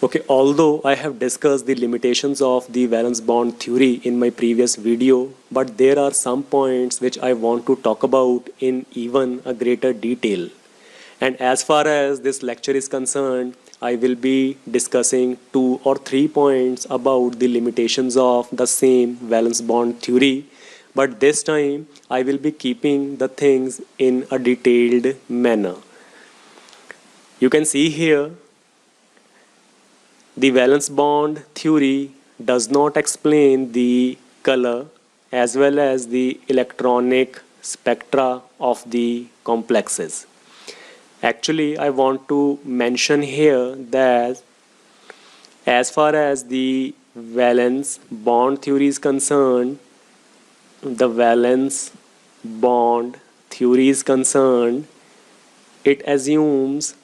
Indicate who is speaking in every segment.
Speaker 1: Okay, although I have discussed the limitations of the valence bond theory in my previous video, but there are some points which I want to talk about in even a greater detail. And as far as this lecture is concerned, I will be discussing 2 or 3 points about the limitations of the same valence bond theory. But this time, I will be keeping the things in a detailed manner. You can see here the valence bond theory does not explain the color as well as the electronic spectra of the complexes. Actually, I want to mention here that as far as the valence bond theory is concerned, the valence bond theory is concerned, it assumes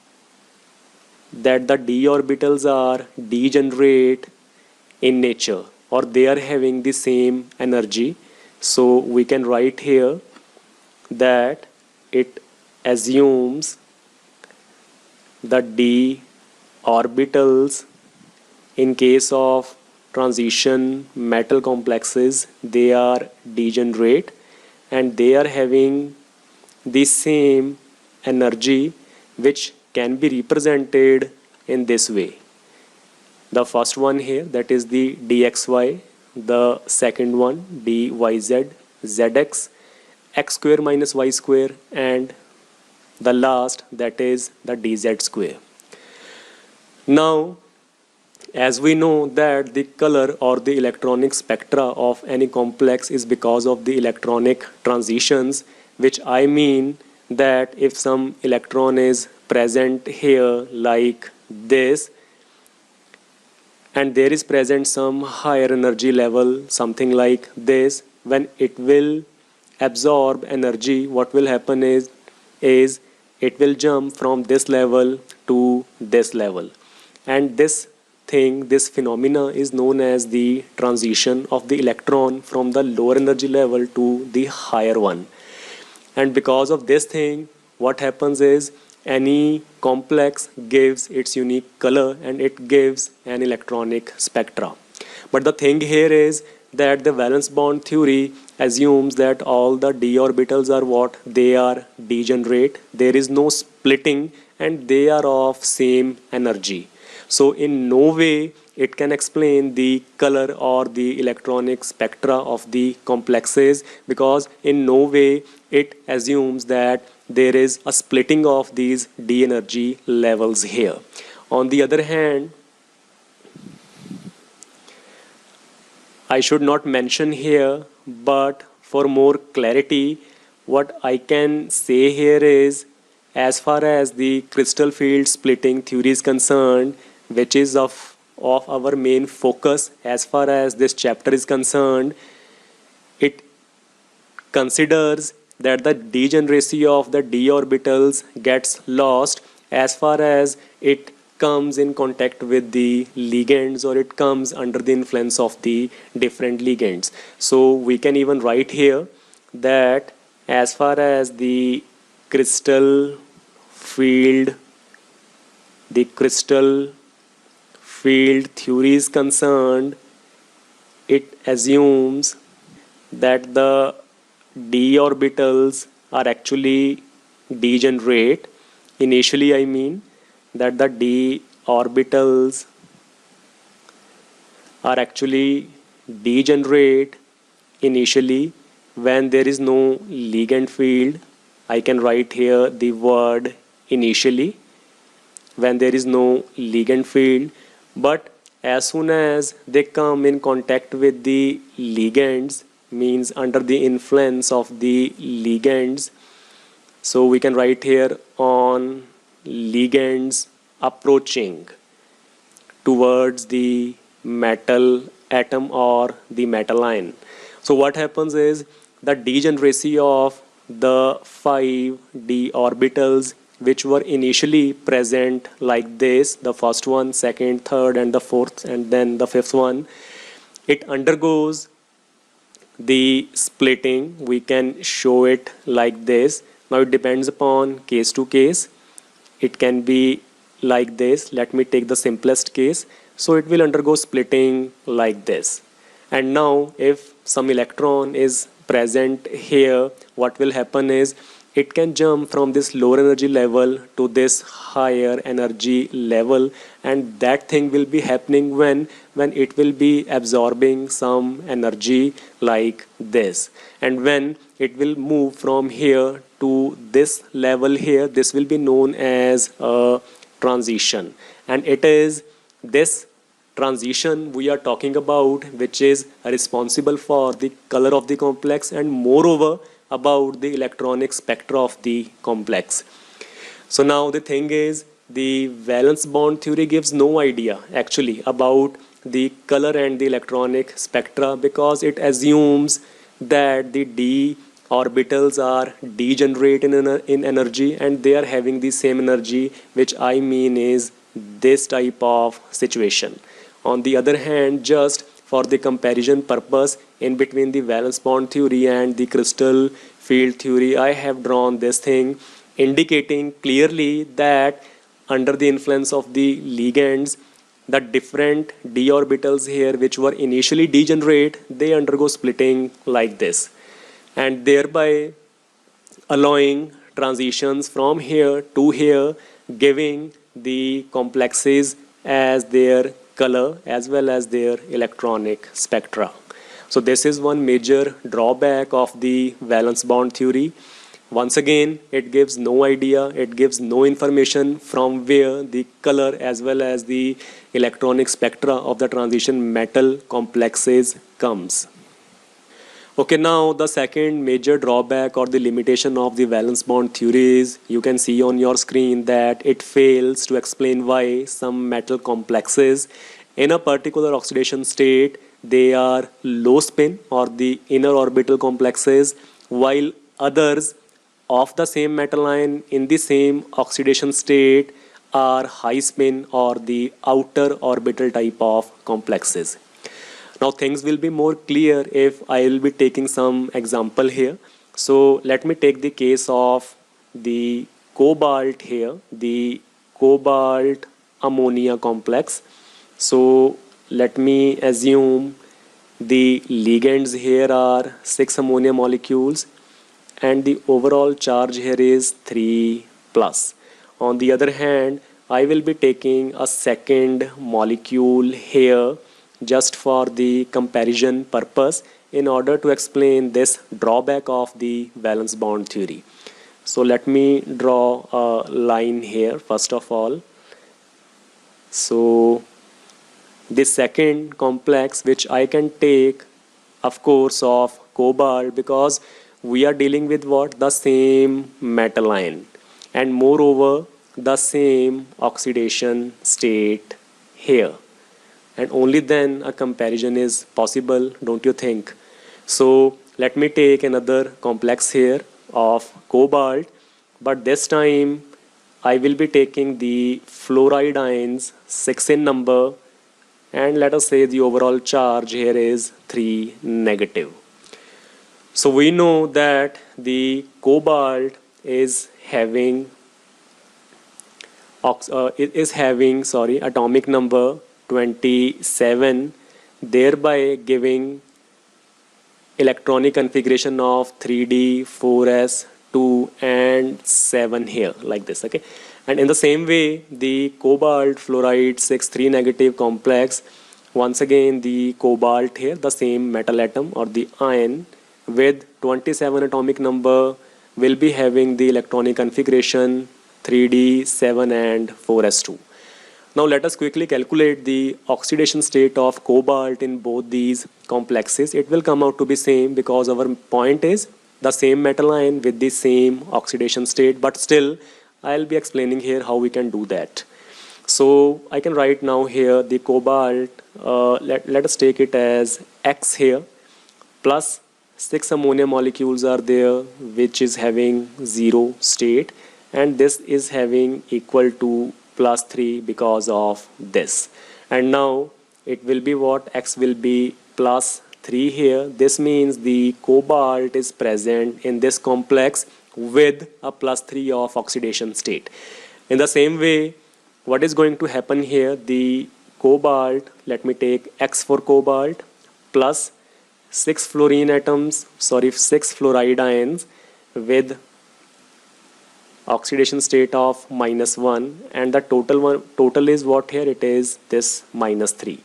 Speaker 1: that the d orbitals are degenerate in nature or they are having the same energy. So we can write here that it assumes the d orbitals in case of transition metal complexes, they are degenerate and they are having the same energy, which can be represented in this way. The first one here, that is the dxy, the second one dyz, zx, x square minus y square, and the last, that is the dz square. Now, as we know that the color or the electronic spectra of any complex is because of the electronic transitions, which I mean that if some electron is present here like this and there is present some higher energy level, something like this, when it will absorb energy, what will happen is it will jump from this level to this level. And this thing, this phenomena is known as the transition of the electron from the lower energy level to the higher one. And because of this thing, what happens is any complex gives its unique color and it gives an electronic spectra. But the thing here is that the valence bond theory assumes that all the d orbitals are what? They are degenerate. There is no splitting and they are of same energy. So in no way it can explain the color or the electronic spectra of the complexes, because in no way it assumes that there is a splitting of these d energy levels here. On the other hand, I should not mention here, but for more clarity, what I can say here is, as far as the crystal field splitting theory is concerned, which is of our main focus as far as this chapter is concerned, it considers that the degeneracy of the d orbitals gets lost as far as it comes in contact with the ligands or it comes under the influence of the different ligands. So we can even write here that as far as the crystal field theory is concerned, it assumes that the d orbitals are actually degenerate. Initially, I mean that the d orbitals are actually degenerate initially when there is no ligand field. I can write here the word initially, when there is no ligand field, but as soon as they come in contact with the ligands, means under the influence of the ligands, so we can write here on ligands approaching towards the metal atom or the metal ion. So what happens is the degeneracy of the 5d orbitals which were initially present like this, the first one, second, third, and the fourth, and then the fifth one, it undergoes the splitting. We can show it like this. Now it depends upon case to case. It can be like this. Let me take the simplest case. So it will undergo splitting like this. And now if some electron is present here, what will happen is it can jump from this lower energy level to this higher energy level, and that thing will be happening when it will be absorbing some energy like this. And when it will move from here to this level here, this will be known as a transition. And it is this transition we are talking about which is responsible for the color of the complex, and moreover about the electronic spectra of the complex. So now the thing is, the valence bond theory gives no idea actually about the color and the electronic spectra, because it assumes that the d orbitals are degenerate in energy and they are having the same energy, which I mean is this type of situation. On the other hand, just for the comparison purpose in between the valence bond theory and the crystal field theory, I have drawn this thing indicating clearly that under the influence of the ligands, the different d orbitals here which were initially degenerate, they undergo splitting like this, and thereby allowing transitions from here to here, giving the complexes as their color as well as their electronic spectra. So this is one major drawback of the valence bond theory. Once again, it gives no idea, it gives no information from where the color as well as the electronic spectra of the transition metal complexes comes. Okay, now the second major drawback or the limitation of the valence bond theory is, you can see on your screen that it fails to explain why some metal complexes in a particular oxidation state, they are low spin or the inner orbital complexes, while others of the same metal ion in the same oxidation state are high spin or the outer orbital type of complexes. Now things will be more clear if I will be taking some example here. So let me take the case of the cobalt here, the cobalt ammonia complex. So let me assume the ligands here are 6 ammonia molecules and the overall charge here is 3 plus. On the other hand, I will be taking a second molecule here just for the comparison purpose in order to explain this drawback of the valence bond theory. So let me draw a line here first of all. So this second complex which I can take, of course, of cobalt, because we are dealing with what? The same metal ion and moreover the same oxidation state here, and only then a comparison is possible, don't you think? So let me take another complex here of cobalt, but this time I will be taking the fluoride ions 6 in number, and let us say the overall charge here is 3 negative. So we know that the cobalt is having atomic number 27, thereby giving electronic configuration of 3d, 4s, 2 and 7 here like this. Okay, and in the same way the cobalt fluoride 6 3 negative complex, once again the cobalt here, the same metal atom or the ion with 27 atomic number, will be having the electronic configuration 3d, 7 and 4s2. Now let us quickly calculate the oxidation state of cobalt in both these complexes. It will come out to be same because our point is the same metal ion with the same oxidation state, but still I'll be explaining here how we can do that. So I can write now here the cobalt, let us take it as X here, plus 6 ammonia molecules are there which is having 0 state, and this is having equal to plus 3 because of this. And now it will be what? X will be plus 3 here. This means the cobalt is present in this complex with a plus 3 of oxidation state. In the same way, what is going to happen here? The cobalt, let me take X for cobalt, plus 6 fluorine atoms, sorry, 6 fluoride ions with oxidation state of -1, and the total is what here? It is this -3.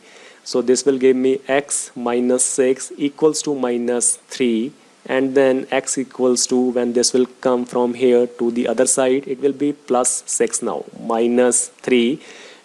Speaker 1: So this will give me X minus 6 equals to -3, and then X equals to, when this will come from here to the other side, it will be +6 now, -3,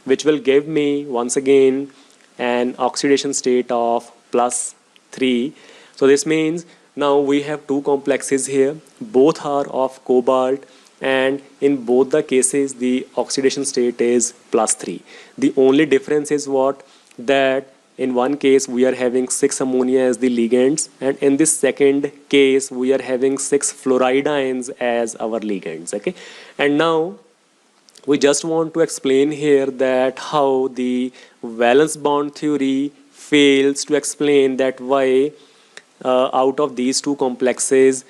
Speaker 1: which will give me once again an oxidation state of +3. So this means now we have two complexes here, both are of cobalt, and in both the cases the oxidation state is +3. The only difference is what? That in one case we are having 6 ammonia as the ligands, and in this second case we are having 6 fluoride ions as our ligands. Okay, and now we just want to explain here that how the valence bond theory fails to explain that why out of these two complexes,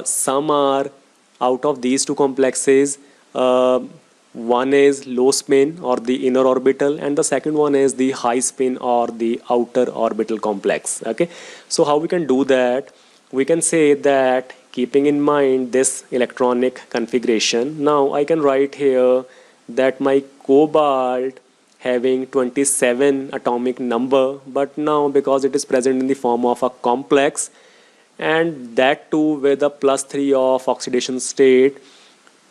Speaker 1: some are out of these two complexes, one is low spin or the inner orbital, and the second one is the high spin or the outer orbital complex. Okay, so how we can do that? We can say that keeping in mind this electronic configuration, now I can write here that my cobalt having 27 atomic number, but now because it is present in the form of a complex, and that too with a +3 of oxidation state,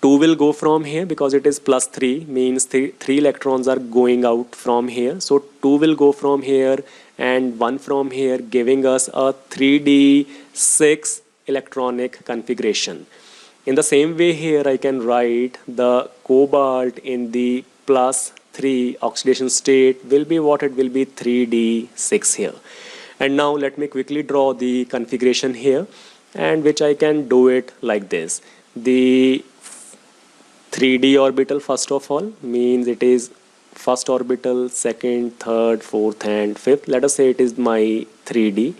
Speaker 1: 2 will go from here because it is +3, means three electrons are going out from here, so 2 will go from here and 1 from here, giving us a 3d6 electronic configuration. In the same way here I can write the cobalt in the +3 oxidation state will be what? It will be 3d6 here. And now let me quickly draw the configuration here, and which I can do it like this. The 3d orbital, first of all, means it is first orbital, second, third, fourth and fifth. Let us say it is my 3d,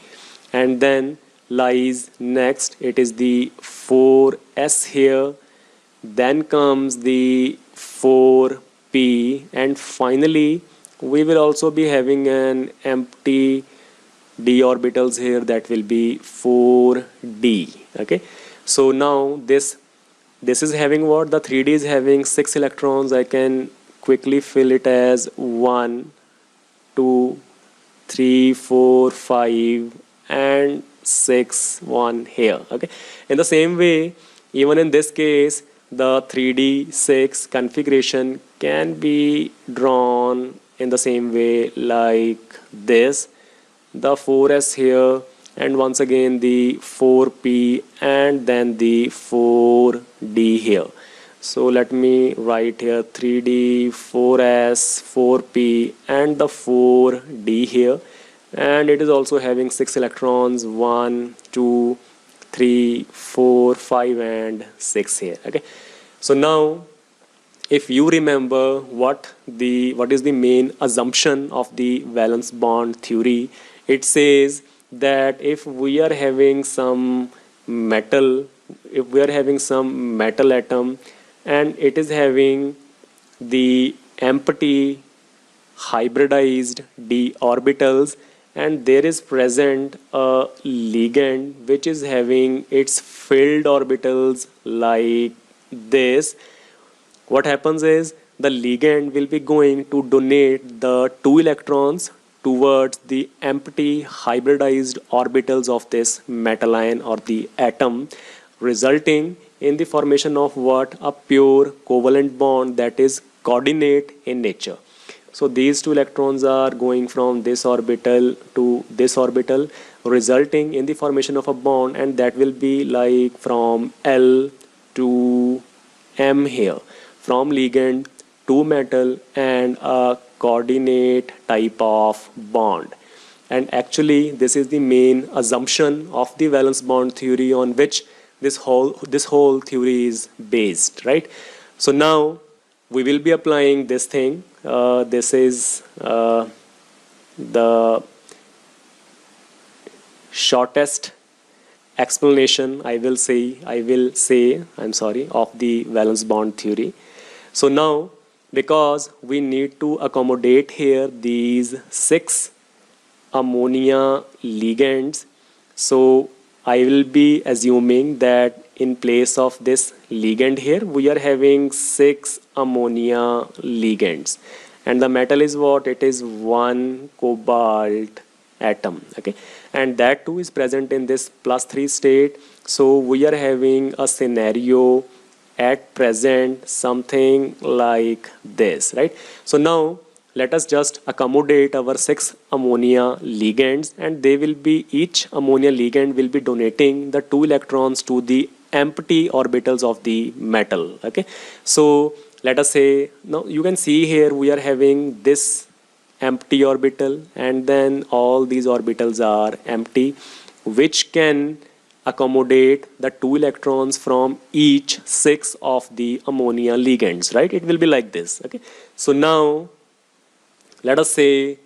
Speaker 1: and then lies next, it is the 4s here, then comes the 4p, and finally we will also be having an empty d orbitals here, that will be 4d. Okay, so now this is having what? The 3d is having 6 electrons. I can quickly fill it as 1, 2, 3, 4, 5 and 6, 1 here. Okay, in the same way, even in this case the 3d6 configuration can be drawn in the same way like this. The 4s here, and once again the 4p, and then the 4d here. So let me write here 3d, 4s, 4p and the 4d here, and it is also having 6 electrons, 1, 2, 3, 4, 5 and 6 here. Okay, so now if you remember what is the main assumption of the valence bond theory, it says that if we are having some metal, atom and it is having the empty hybridized d orbitals, and there is present a ligand which is having its filled orbitals like this, what happens is the ligand will be going to donate the 2 electrons towards the empty hybridized orbitals of this metal ion or the atom, resulting in the formation of what? A pure covalent bond that is coordinate in nature. So these 2 electrons are going from this orbital to this orbital, resulting in the formation of a bond, and that will be like from L to M here, from ligand to metal, and a coordinate type of bond. And actually this is the main assumption of the valence bond theory on which this whole theory is based, right? So now we will be applying this thing. This is the shortest explanation I will say of the valence bond theory. So now because we need to accommodate here these 6 ammonia ligands. So I will be assuming that in place of this ligand here, we are having 6 ammonia ligands. And the metal is what? It is 1 cobalt atom. Okay, and that too is present in this +3 state. So we are having a scenario at present something like this, right? So now let us just accommodate our 6 ammonia ligands, and they will be, each ammonia ligand will be donating the 2 electrons to the empty orbitals of the metal. Okay, so let us say, now you can see here we are having this empty orbital, and then all these orbitals are empty, which can accommodate the 2 electrons from each 6 of the ammonia ligands, right? It will be like this. Okay, so now let us say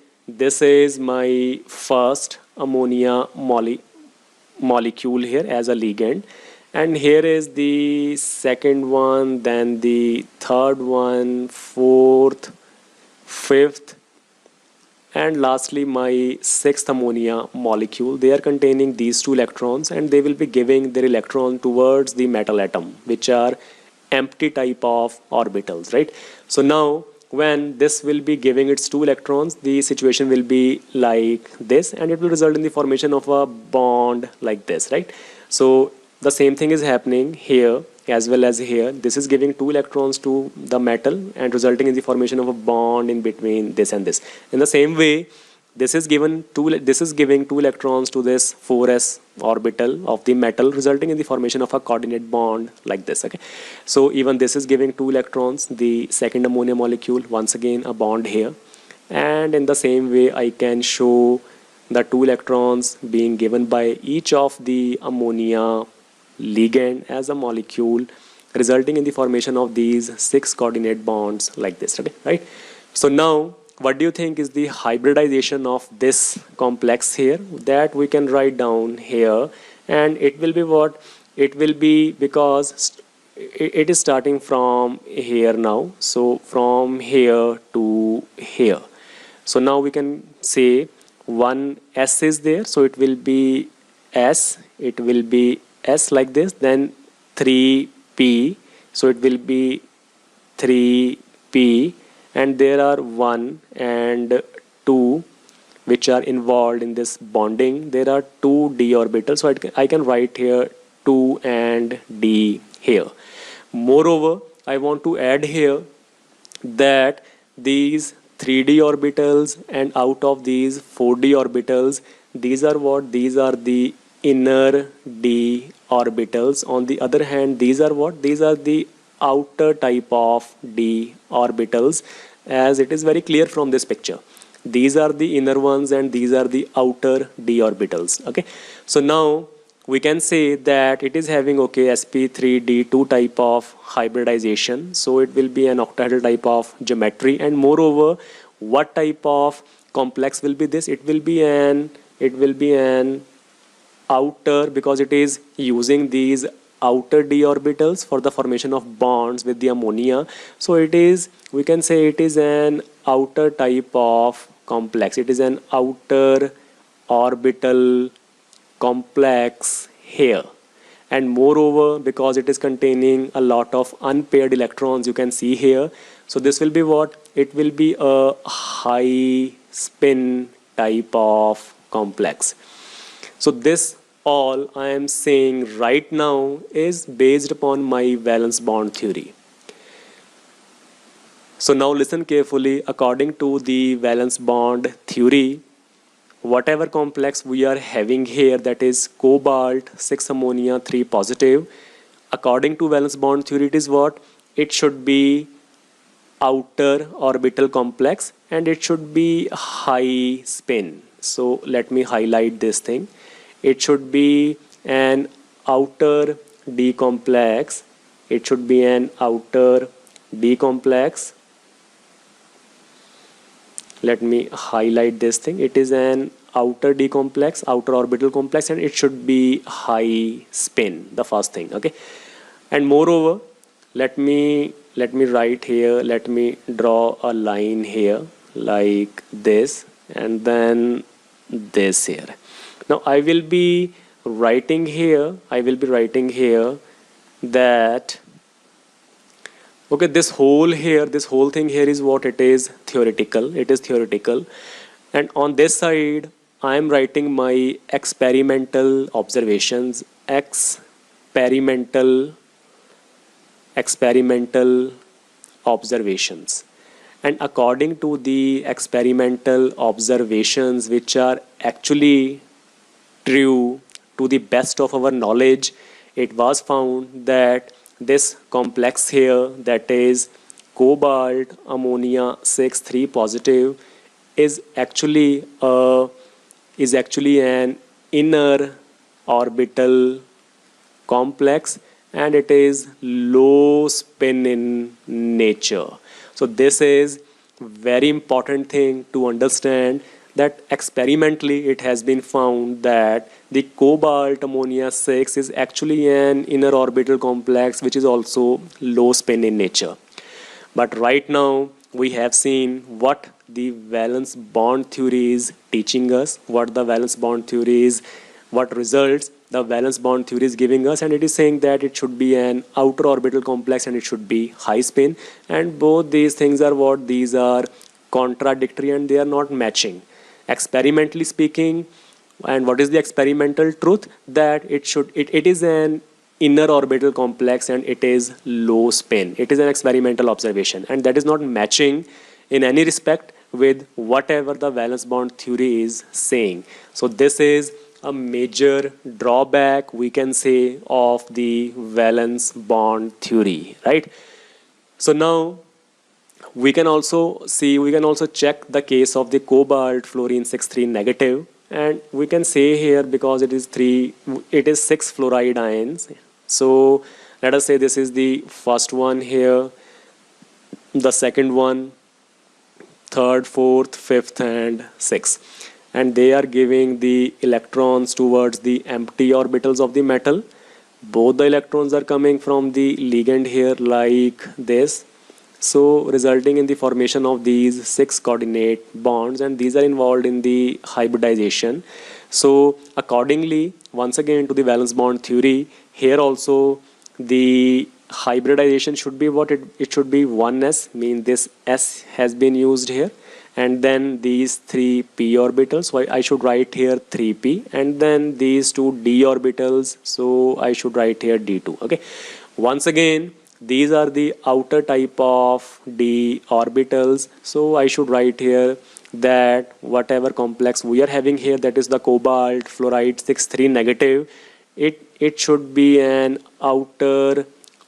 Speaker 1: this is my first ammonia molecule here as a ligand, and here is the second one, then the third one, fourth, fifth, and lastly my sixth ammonia molecule. They are containing these 2 electrons, and they will be giving their electron towards the metal atom, which are empty type of orbitals, right? So now when this will be giving its 2 electrons, the situation will be like this, and it will result in the formation of a bond like this, right? So the same thing is happening here as well as here. This is giving 2 electrons to the metal and resulting in the formation of a bond in between this and this. In the same way, this is giving 2 electrons to this 4s orbital of the metal, resulting in the formation of a coordinate bond like this. Okay, so even this is giving 2 electrons, the second ammonia molecule, once again a bond here. And in the same way, I can show the 2 electrons being given by each of the ammonia ligand as a molecule, resulting in the formation of these 6 coordinate bonds like this. Okay, right? So now what do you think is the hybridization of this complex here? That we can write down here, and it will be what? It will be, because it is starting from here now, so from here to here. So now we can say one S is there, so it will be S, it will be S like this, then 3p, so it will be 3p, and there are 1 and 2 which are involved in this bonding. There are 2 d orbitals, so I can write here 2 and d here. Moreover, I want to add here that these 3d orbitals, and out of these 4d orbitals, these are what? These are the inner d orbitals. On the other hand, these are what? These are the outer type of d orbitals, as it is very clear from this picture. These are the inner ones and these are the outer d orbitals. Okay, so now we can say that it is having, okay, sp3d2 type of hybridization, so it will be an octahedral type of geometry. And moreover, what type of complex will be this? It will be an outer, because it is using these outer d orbitals for the formation of bonds with the ammonia. So it is, we can say it is an outer type of complex. It is an outer orbital complex here. And moreover, because it is containing a lot of unpaired electrons, you can see here, so this will be what? It will be a high spin type of complex. So this all I am saying right now is based upon my valence bond theory. So now listen carefully. According to the valence bond theory, whatever complex we are having here, that is cobalt 6 ammonia 3 positive, according to valence bond theory, it is what? It should be outer orbital complex, and it should be high spin. So let me highlight this thing. It should be an outer d complex. It should be an outer d complex. Let me highlight this thing. It is an outer d complex, outer orbital complex, and it should be high spin, the first thing. Okay, and moreover, let me let me write here, let me draw a line here like this, and then this here. Now I will be writing here, that okay, this whole thing here is what it is, theoretical. It is theoretical. And on this side, I am writing my experimental observations, experimental observations. And according to the experimental observations, which are actually true to the best of our knowledge, it was found that this complex here, that is cobalt ammonia 6 3 positive, is actually an inner orbital complex, and it is low spin in nature. So this is very important thing to understand, that experimentally it has been found that the cobalt ammonia 6 is actually an inner orbital complex which is also low spin in nature. But right now we have seen what the valence bond theory is teaching us, what results the valence bond theory is giving us, and it is saying that it should be an outer orbital complex and it should be high spin. And both these things are what? These are contradictory and they are not matching. Experimentally speaking, and what is the experimental truth? That it is an inner orbital complex and it is low spin. It is an experimental observation, and that is not matching in any respect with whatever the valence bond theory is saying. So this is a major drawback, we can say, of the valence bond theory, right? So now we can also check the case of the cobalt fluorine 6 3 negative, and we can say here, because it is 6 fluoride ions. So let us say this is the first one here, the second one, third, fourth, fifth, and sixth, and they are giving the electrons towards the empty orbitals of the metal. Both the electrons are coming from the ligand here like this, so resulting in the formation of these 6 coordinate bonds, and these are involved in the hybridization. So accordingly, once again, to the valence bond theory, here also the hybridization should be what? It should be 1s, mean this s has been used here, and then these 3 p orbitals, so I should write here 3p, and then these 2 d orbitals, so I should write here d2. Okay, once again, these are the outer type of d orbitals, so I should write here that whatever complex we are having here, that is the cobalt fluoride 6 3 negative, it should be an outer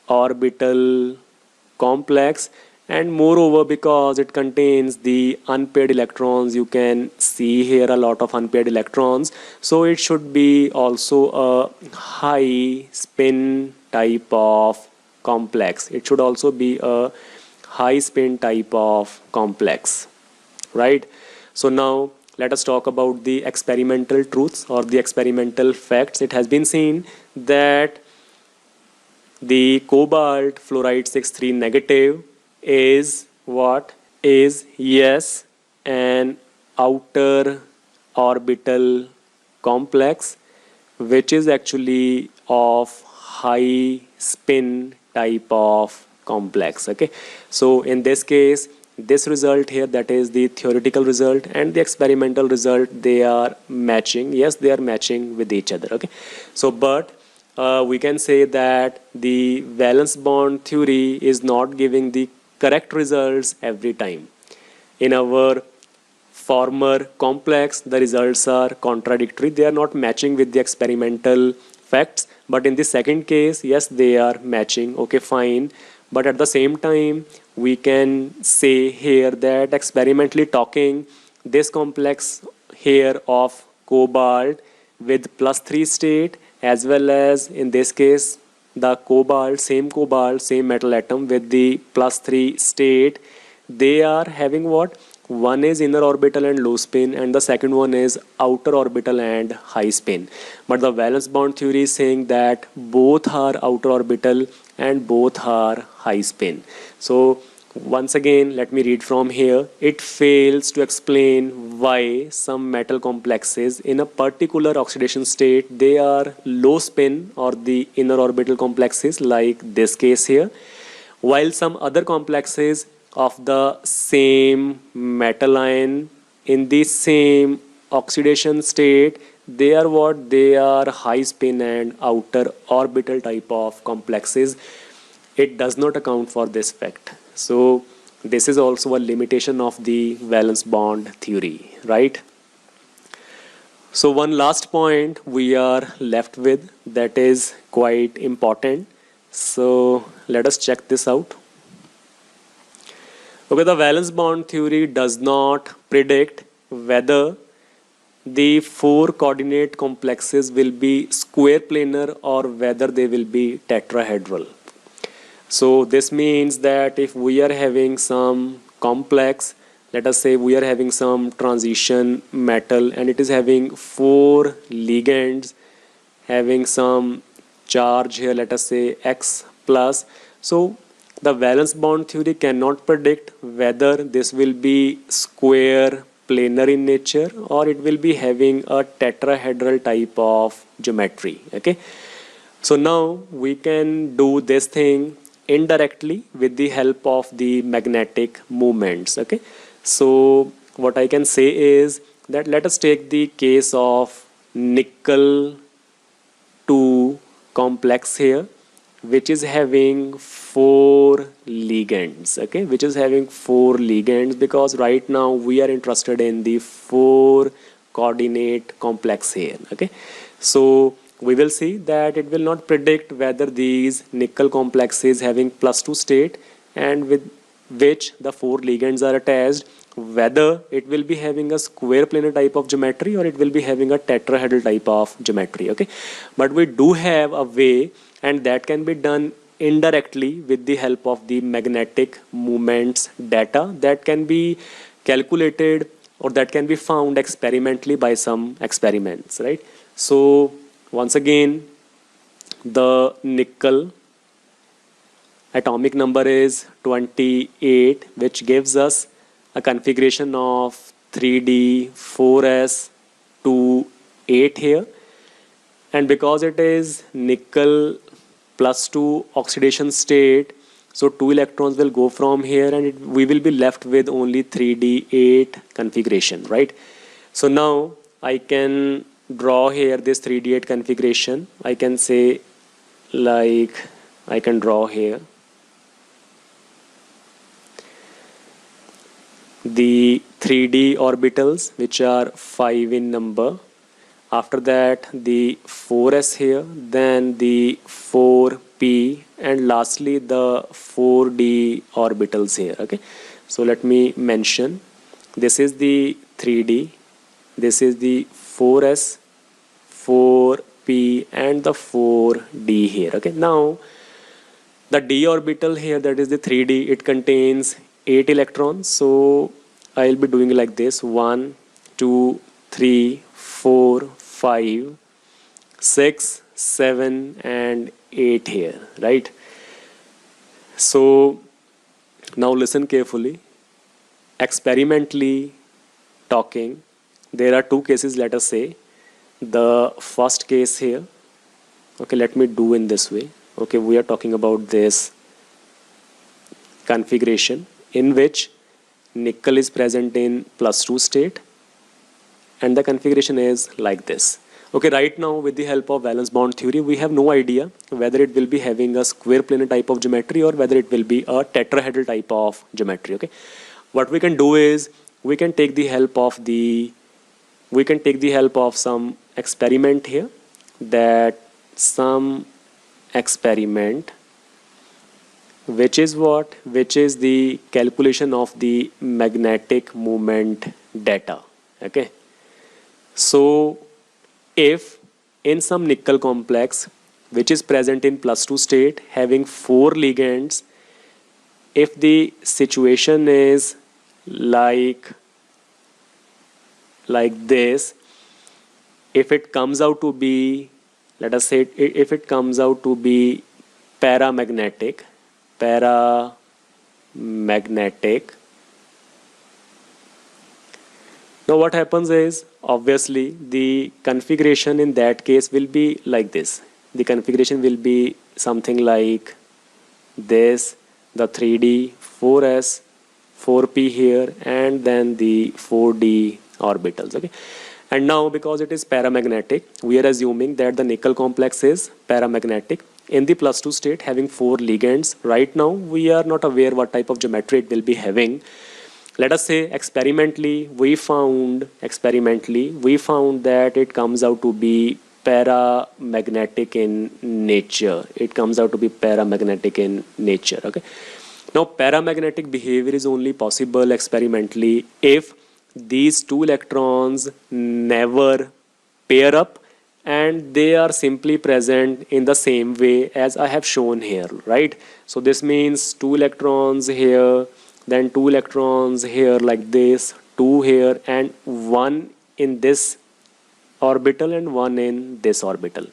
Speaker 1: orbital complex. And moreover, because it contains the unpaired electrons, you can see here a lot of unpaired electrons, so it should be also a high spin type of complex. It should also be a high spin type of complex, right? So now let us talk about the experimental truths or the experimental facts. It has been seen that the cobalt fluoride 6 3 negative is what? Is, yes, an outer orbital complex which is actually of high spin type of complex. Okay, so in this case, this result here, that is the theoretical result and the experimental result, they are matching. Yes, they are matching with each other. Okay, so but we can say that the valence bond theory is not giving the correct results every time. In our former complex, the results are contradictory. They are not matching with the experimental facts. But in the second case, yes, they are matching. Okay, fine. But at the same time, we can say here that experimentally talking, this complex here of cobalt with +3 state, as well as in this case the cobalt, same metal atom with the +3 state, they are having what? One is inner orbital and low spin, and the second one is outer orbital and high spin. But the valence bond theory is saying that both are outer orbital and both are high spin. So once again, let me read from here. It fails to explain why some metal complexes in a particular oxidation state, they are low spin or the inner orbital complexes like this case here, while some other complexes of the same metal ion in the same oxidation state, they are what? They are high spin and outer orbital type of complexes. It does not account for this fact. So this is also a limitation of the valence bond theory, right? So one last point we are left with that is quite important. So let us check this out. Okay, the valence bond theory does not predict whether the four coordinate complexes will be square planar or whether they will be tetrahedral. So this means that if we are having some complex, let us say we are having some transition metal and it is having four ligands having some charge here, let us say X plus. So the valence bond theory cannot predict whether this will be square planar in nature or it will be having a tetrahedral type of geometry. Okay, so now we can do this thing indirectly with the help of the magnetic moments. Okay, so what I can say is that let us take the case of nickel 2 complex here, which is having four ligands. Okay, which is having four ligands, because right now we are interested in the four coordinate complex here. Okay, so we will see that it will not predict whether these nickel complexes having +2 state and with which the four ligands are attached, whether it will be having a square planar type of geometry or it will be having a tetrahedral type of geometry. Okay, but we do have a way, and that can be done indirectly with the help of the magnetic moments data that can be calculated or that can be found experimentally by some experiments, right? So once again, the nickel atomic number is 28, which gives us a configuration of 3D 4s 2 8 here. And because it is nickel +2 oxidation state, so 2 electrons will go from here and we will be left with only 3D8 configuration, right? So now I can draw here this 3D8 configuration. I can say, like, I can draw here the 3D orbitals, which are 5 in number. After that the 4s here, then the 4p, and lastly the 4d orbitals here. Okay, so let me mention, this is the 3d, this is the 4s, 4p, and the 4d here. Okay, now the d orbital here, that is the 3d, it contains 8 electrons. So I'll be doing like this: 1 2 3 4 5 6 7 and 8 here, right? So now listen carefully. Experimentally talking, there are two cases. Let us say the first case here. Okay, let me do in this way. Okay, we are talking about this configuration in which nickel is present in +2 state and the configuration is like this. Okay, right now with the help of valence bond theory, we have no idea whether it will be having a square planar type of geometry or whether it will be a tetrahedral type of geometry. Okay, what we can do is we can take the help of some experiment here, that some experiment which is what, which is the calculation of the magnetic moment data. Okay, so if in some nickel complex which is present in +2 state having 4 ligands, if the situation is like this, if it comes out to be, let us say if it comes out to be paramagnetic. Now what happens is, obviously the configuration in that case will be like this. The configuration will be something like this, the 3D, 4s, 4p here, and then the 4d orbitals. Okay, and now because it is paramagnetic, we are assuming that the nickel complex is paramagnetic in the +2 state, having 4 ligands. Right now we are not aware what type of geometry it will be having. Let us say experimentally we found that it comes out to be paramagnetic in nature. Okay, now paramagnetic behavior is only possible experimentally if these two electrons never pair up and they are simply present in the same way as I have shown here, right? So this means 2 electrons here, then 2 electrons here like this, 2 here, and 1 in this orbital and 1 in this orbital.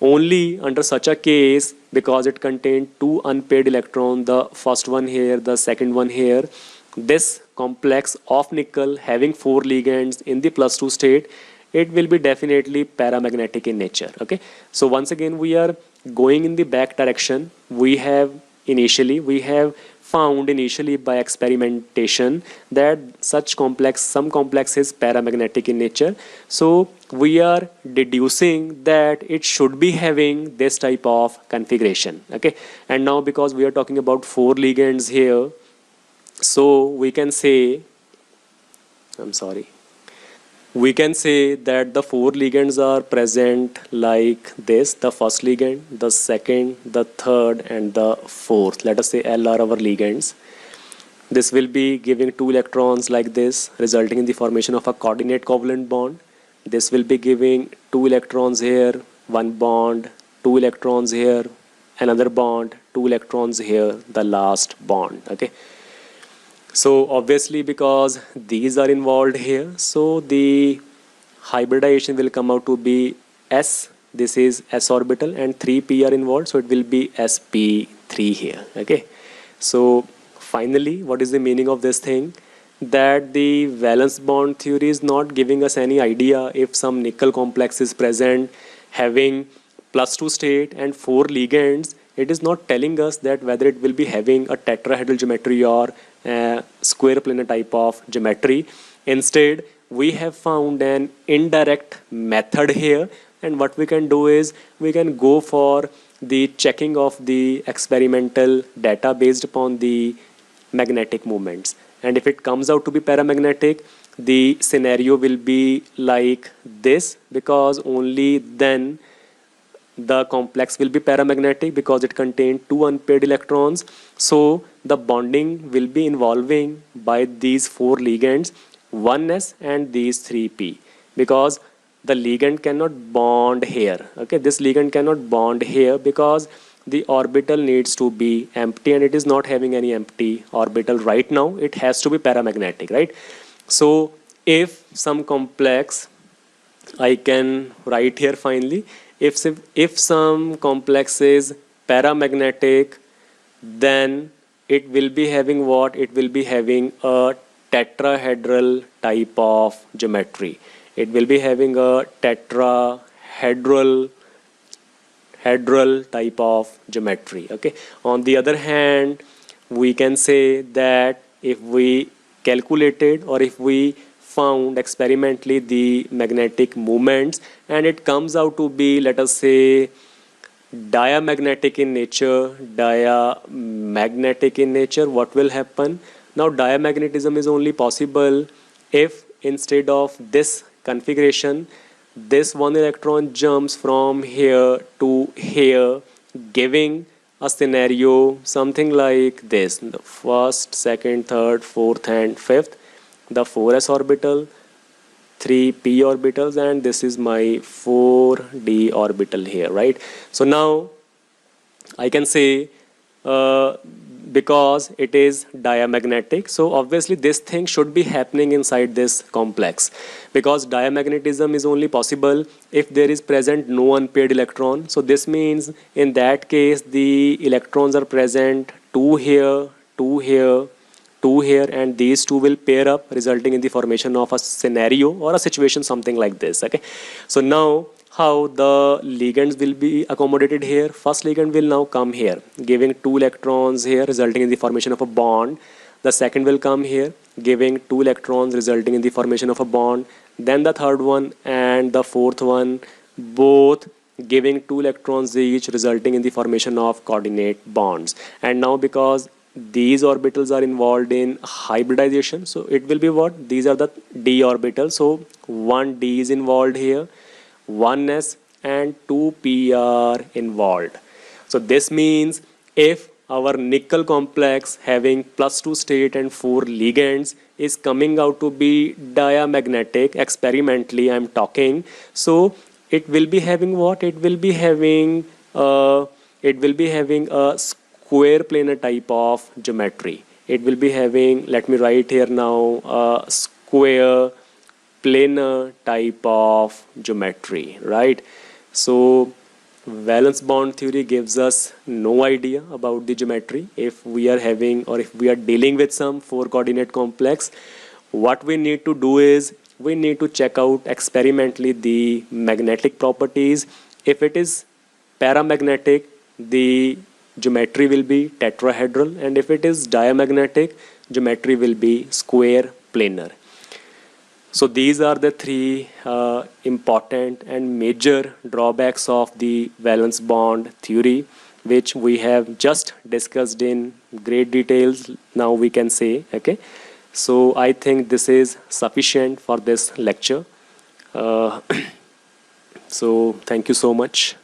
Speaker 1: Only under such a case, because it contained 2 unpaired electrons, the first one here, the second one here, this complex of nickel having 4 ligands in the +2 state, it will be definitely paramagnetic in nature. Okay, so once again we are going in the back direction. We have found initially by experimentation that some complex is paramagnetic in nature. So we are deducing that it should be having this type of configuration. Okay, and now because we are talking about 4 ligands here, so we can say that the 4 ligands are present like this: the first ligand, the second, the third, and the fourth. Let us say L are our ligands. This will be giving 2 electrons like this, resulting in the formation of a coordinate covalent bond. This will be giving 2 electrons here, 1 bond, 2 electrons here, another bond, 2 electrons here, the last bond. Okay, so obviously because these are involved here, so the hybridization will come out to be S. This is S orbital, and 3p are involved, so it will be sp3 here. Okay, so finally what is the meaning of this thing? That the valence bond theory is not giving us any idea if some nickel complex is present having +2 state and 4 ligands. It is not telling us that whether it will be having a tetrahedral geometry or square planar type of geometry. Instead, we have found an indirect method here, and what we can do is we can go for the checking of the experimental data based upon the magnetic moments. And if it comes out to be paramagnetic, the scenario will be like this, because only then the complex will be paramagnetic, because it contains 2 unpaired electrons. So the bonding will be involving by these 4 ligands, 1s and these 3p, because the ligand cannot bond here. Okay, this ligand cannot bond here because the orbital needs to be empty, and it is not having any empty orbital right now. It has to be paramagnetic, right? So if some complex, I can write here finally, if some complex is paramagnetic, then it will be having what? It will be having a tetrahedral type of geometry. It will be having a tetrahedral type of geometry. Okay. On the other hand, we can say that if we calculated or if we found experimentally the magnetic moments and it comes out to be, let us say, diamagnetic in nature, what will happen? Now diamagnetism is only possible if instead of this configuration, this 1 electron jumps from here to here, giving a scenario something like this: the first, second, third, fourth, and fifth, the 4s orbital, 3p orbitals, and this is my 4d orbital here, right? So now I can say because it is diamagnetic, so obviously this thing should be happening inside this complex, because diamagnetism is only possible if there is present no unpaired electron. So this means in that case the electrons are present two here, two here, two here, and these two will pair up, resulting in the formation of a scenario or a situation something like this. Okay, so now how the ligands will be accommodated here. First ligand will now come here, giving two electrons here, resulting in the formation of a bond. The second will come here, giving two electrons, resulting in the formation of a bond. Then the third one and the fourth one, both giving two electrons each, resulting in the formation of coordinate bonds. And now because these orbitals are involved in hybridization, so it will be what? These are the d orbitals. So one d is involved here, one s and two p are involved. So this means if our nickel complex having +2 state and 4 ligands is coming out to be diamagnetic, experimentally I'm talking, so it will be having what? It will be having a square planar type of geometry. It will be having, let me write here now, a square planar type of geometry, right? So valence bond theory gives us no idea about the geometry. If we are having, or if we are dealing with some 4 coordinate complex, what we need to do is we need to check out experimentally the magnetic properties. If it is paramagnetic, the geometry will be tetrahedral, and if it is diamagnetic, geometry will be square planar. So these are the 3 important and major drawbacks of the valence bond theory, which we have just discussed in great details, now we can say. Okay, so I think this is sufficient for this lecture. So thank you so much.